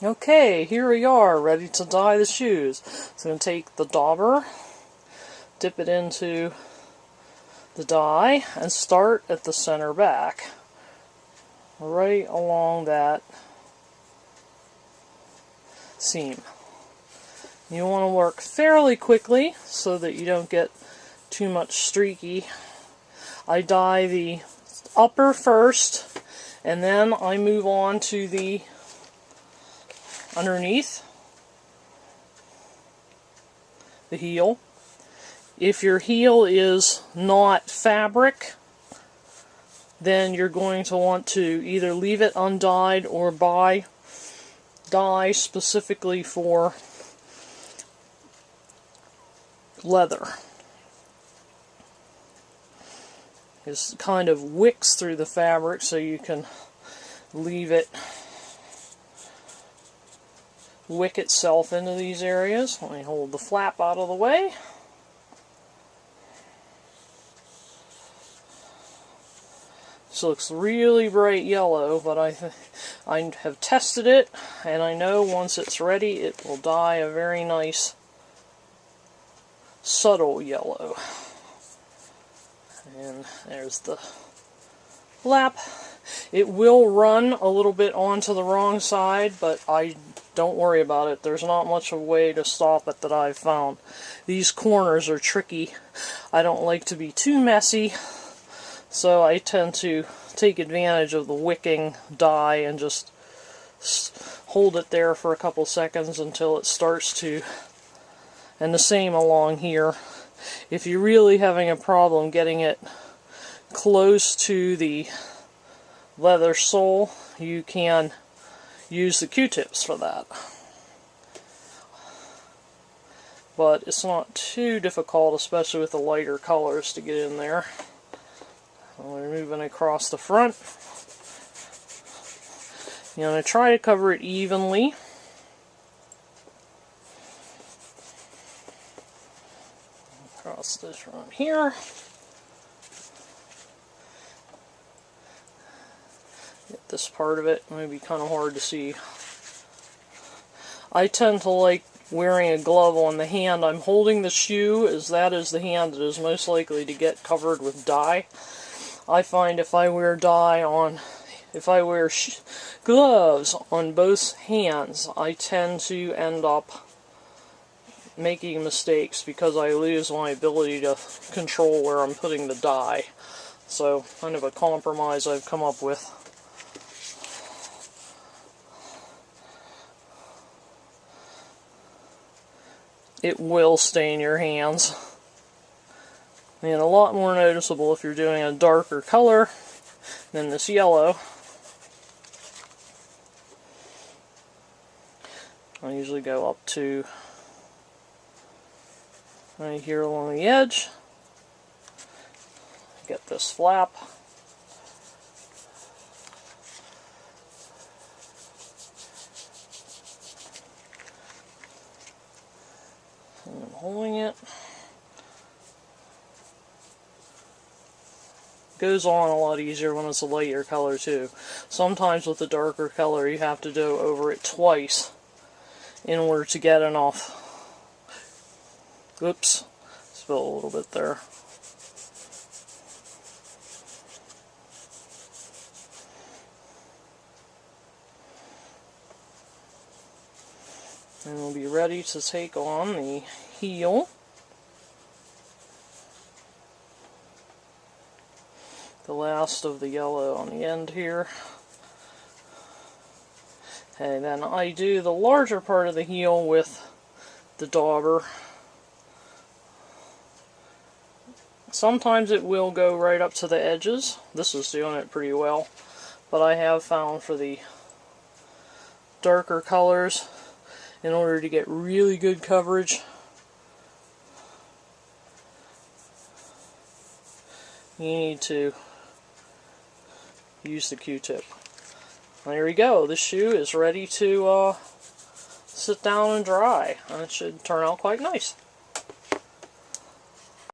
Okay, here we are, ready to dye the shoes. So I'm going to take the dauber, dip it into the dye, and start at the center back. Right along that seam. You want to work fairly quickly so that you don't get too much streaky. I dye the upper first, and then I move on to the underneath, the heel. If your heel is not fabric, then you're going to want to either leave it undyed or buy dye specifically for leather. It kind of wicks through the fabric, so you can leave it wick itself into these areas. Let me hold the flap out of the way. This looks really bright yellow, but I have tested it, and I know once it's ready it will dye a very nice subtle yellow. And there's the flap. It will run a little bit onto the wrong side, but don't worry about it. There's not much of a way to stop it that I've found. These corners are tricky. I don't like to be too messy, so I tend to take advantage of the wicking dye and just hold it there for a couple seconds until it starts to, and the same along here. If you're really having a problem getting it close to the leather sole, you can use the Q-tips for that. But it's not too difficult, especially with the lighter colors, to get in there. We're moving across the front. You're going to try to cover it evenly. Across this front here. Get this part of it. It may be kind of hard to see. I tend to like wearing a glove on the hand I'm holding the shoe, as that is the hand that is most likely to get covered with dye. I find if I wear gloves on both hands, I tend to end up making mistakes because I lose my ability to control where I'm putting the dye. So, kind of a compromise I've come up with. It will stain your hands. And a lot more noticeable if you're doing a darker color than this yellow. I usually go up to right here along the edge. Get this flap. And I'm holding it. Goes on a lot easier when it's a lighter color too. Sometimes with the darker color you have to go over it twice in order to get enough. Oops, spilled a little bit there. And we'll be ready to take on the heel. The last of the yellow on the end here. And then I do the larger part of the heel with the dauber. Sometimes it will go right up to the edges. This is doing it pretty well. But I have found for the darker colors, in order to get really good coverage, you need to use the Q-tip. There we go. This shoe is ready to sit down and dry. And it should turn out quite nice.